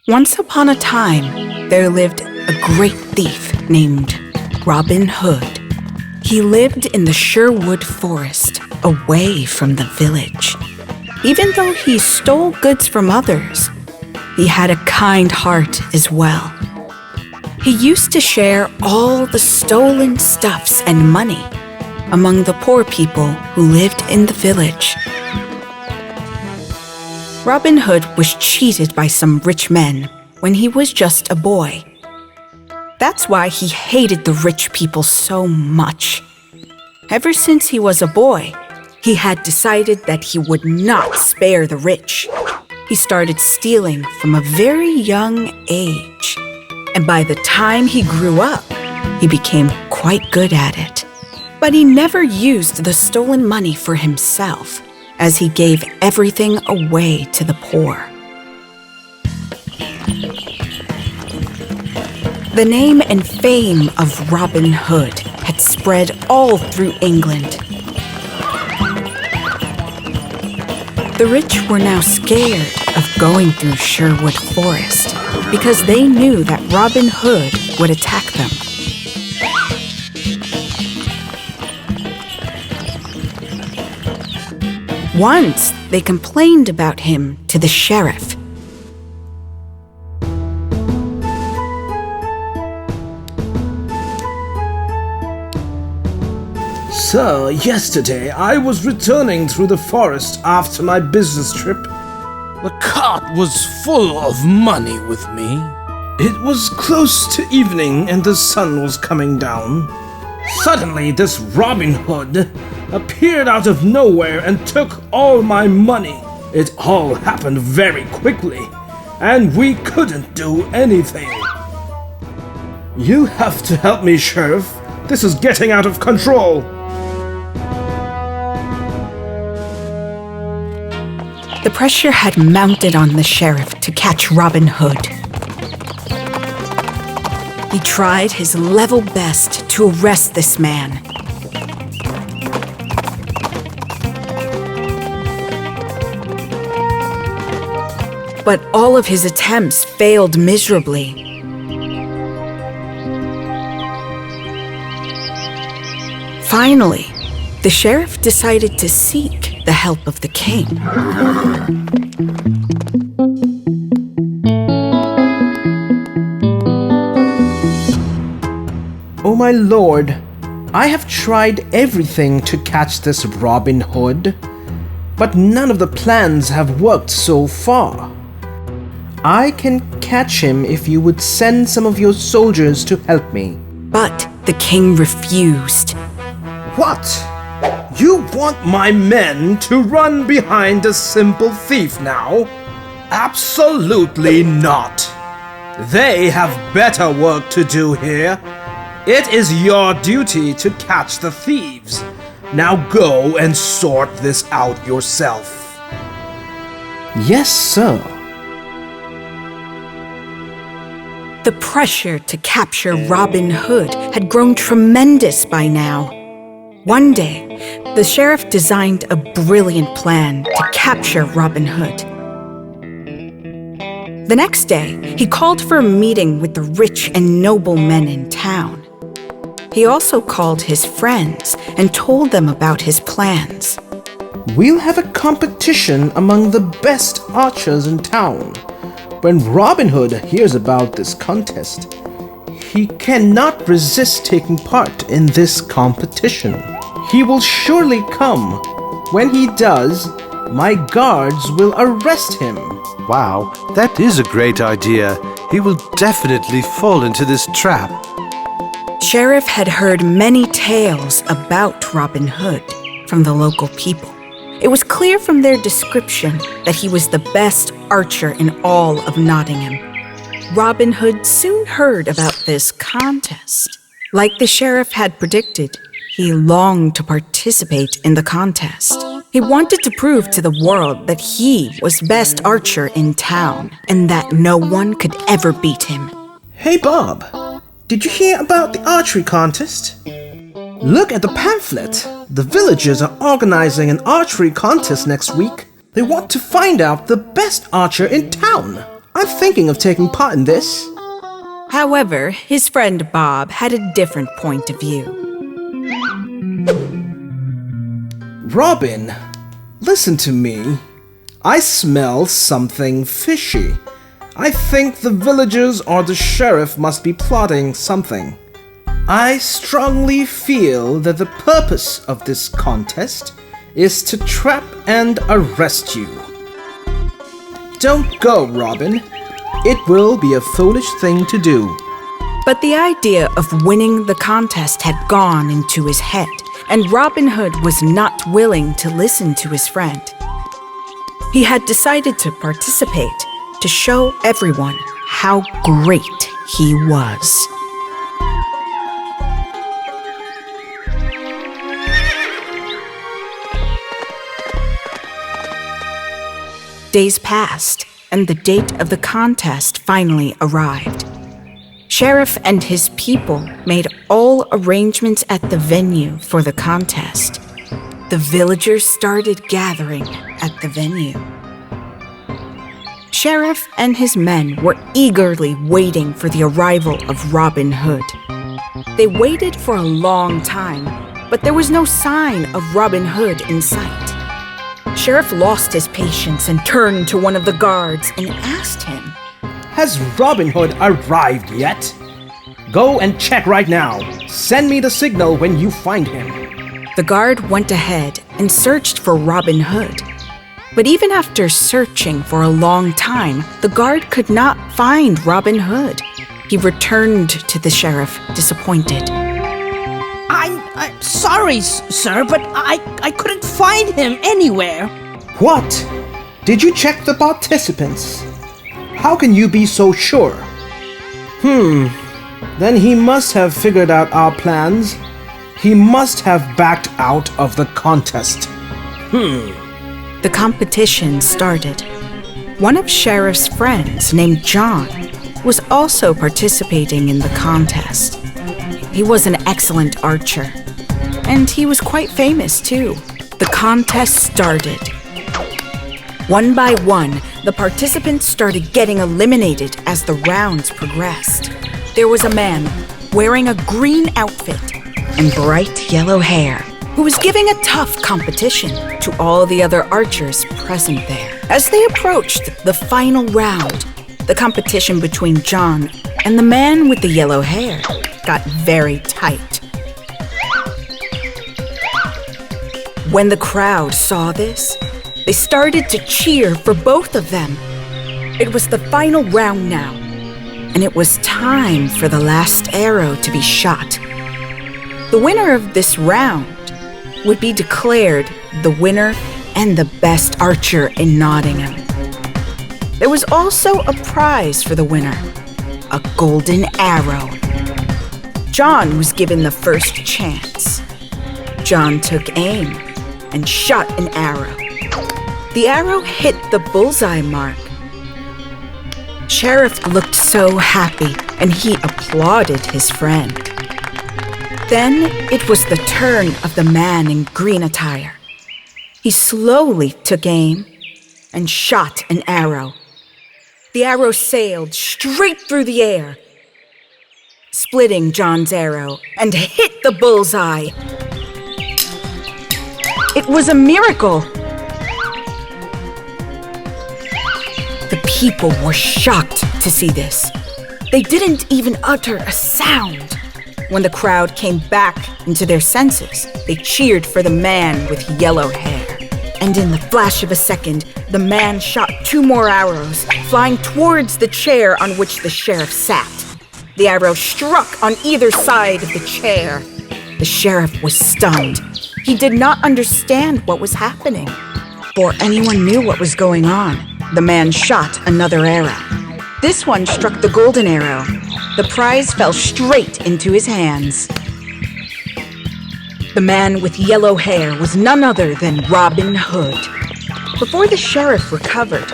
Once upon a time, there lived a great thief named Robin Hood. He lived in the Sherwood Forest, away from the village. Even though he stole goods from others, he had a kind heart as well. He used to share all the stolen stuffs and money among the poor people who lived in the village. Robin Hood was cheated by some rich men when he was just a boy. That's why he hated the rich people so much. Ever since he was a boy, he had decided that he would not spare the rich. He started stealing from a very young age, and by the time he grew up, he became quite good at it. But he never used the stolen money for himself, as he gave everything away to the poor. The name and fame of Robin Hood had spread all through England. The rich were now scared of going through Sherwood Forest because they knew that Robin Hood would attack them. Once, they complained about him to the sheriff. Sir, yesterday I was returning through the forest after my business trip. The cart was full of money with me. It was close to evening and the sun was coming down. Suddenly, this Robin Hood appeared out of nowhere and took all my money. It all happened very quickly, and we couldn't do anything. You have to help me, Sheriff. This is getting out of control. The pressure had mounted on the sheriff to catch Robin Hood. He tried his level best to arrest this man. But all of his attempts failed miserably. Finally, the sheriff decided to seek the help of the king. Oh my lord, I have tried everything to catch this Robin Hood, but none of the plans have worked so far. I can catch him if you would send some of your soldiers to help me. But the king refused. What? You want my men to run behind a simple thief now? Absolutely not. They have better work to do here. It is your duty to catch the thieves. Now go and sort this out yourself. Yes, sir. The pressure to capture Robin Hood had grown tremendous by now. One day, the sheriff designed a brilliant plan to capture Robin Hood. The next day, he called for a meeting with the rich and noble men in town. He also called his friends and told them about his plans. We'll have a competition among the best archers in town. When Robin Hood hears about this contest, he cannot resist taking part in this competition. He will surely come. When he does, my guards will arrest him. Wow, that is a great idea. He will definitely fall into this trap. Sheriff had heard many tales about Robin Hood from the local people. It was clear from their description that he was the best archer in all of Nottingham. Robin Hood soon heard about this contest. Like the sheriff had predicted, he longed to participate in the contest. He wanted to prove to the world that he was best archer in town and that no one could ever beat him. Hey, Bob. did you hear about the archery contest? Look at the pamphlet. The villagers are organizing an archery contest next week. They want to find out the best archer in town. I'm thinking of taking part in this. However, his friend Bob had a different point of view. Robin, listen to me. I smell something fishy. I think the villagers or the sheriff must be plotting something. I strongly feel that the purpose of this contest is to trap and arrest you. Don't go, Robin. It will be a foolish thing to do. But the idea of winning the contest had gone into his head, and Robin Hood was not willing to listen to his friend. He had decided to participate to show everyone how great he was. Days passed, and the date of the contest finally arrived. Sheriff and his people made all arrangements at the venue for the contest. The villagers started gathering at the venue. Sheriff and his men were eagerly waiting for the arrival of Robin Hood. They waited for a long time, but there was no sign of Robin Hood in sight. Sheriff lost his patience and turned to one of the guards and asked him, Has Robin Hood arrived yet? Go and check right now. Send me the signal when you find him. The guard went ahead and searched for Robin Hood. But even after searching for a long time, the guard could not find Robin Hood. He returned to the sheriff, disappointed. I'm sorry, sir, but I couldn't find him anywhere. What? Did you check the participants? How can you be so sure? Then he must have figured out our plans. He must have backed out of the contest. The competition started. One of Sheriff's friends, named John, was also participating in the contest. He was an excellent archer, and he was quite famous too. The contest started. One by one, the participants started getting eliminated as the rounds progressed. There was a man wearing a green outfit and bright yellow hair who was giving a tough competition to all the other archers present there. As they approached the final round, the competition between John and the man with the yellow hair got very tight. When the crowd saw this, they started to cheer for both of them. It was the final round now, and it was time for the last arrow to be shot. The winner of this round would be declared the winner and the best archer in Nottingham. There was also a prize for the winner, a golden arrow. John was given the first chance. John took aim and shot an arrow. The arrow hit the bullseye mark. Sheriff looked so happy, and he applauded his friend. Then it was the turn of the man in green attire. He slowly took aim and shot an arrow. The arrow sailed straight through the air, splitting John's arrow, and hit the bullseye. It was a miracle! The people were shocked to see this. They didn't even utter a sound. When the crowd came back into their senses, they cheered for the man with yellow hair. And in the flash of a second, the man shot 2 more arrows, flying towards the chair on which the sheriff sat. The arrow struck on either side of the chair. The sheriff was stunned. He did not understand what was happening. Before anyone knew what was going on, the man shot another arrow. This one struck the golden arrow. The prize fell straight into his hands. The man with yellow hair was none other than Robin Hood. Before the sheriff recovered,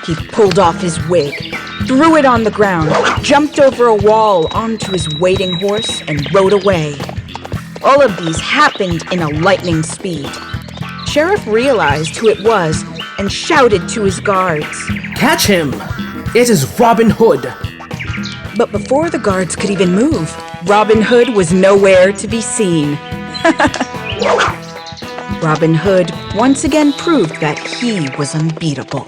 he pulled off his wig, threw it on the ground, jumped over a wall onto his waiting horse, and rode away. All of these happened in a lightning speed. Sheriff realized who it was and shouted to his guards. Catch him! It is Robin Hood. But before the guards could even move, Robin Hood was nowhere to be seen. Robin Hood once again proved that he was unbeatable.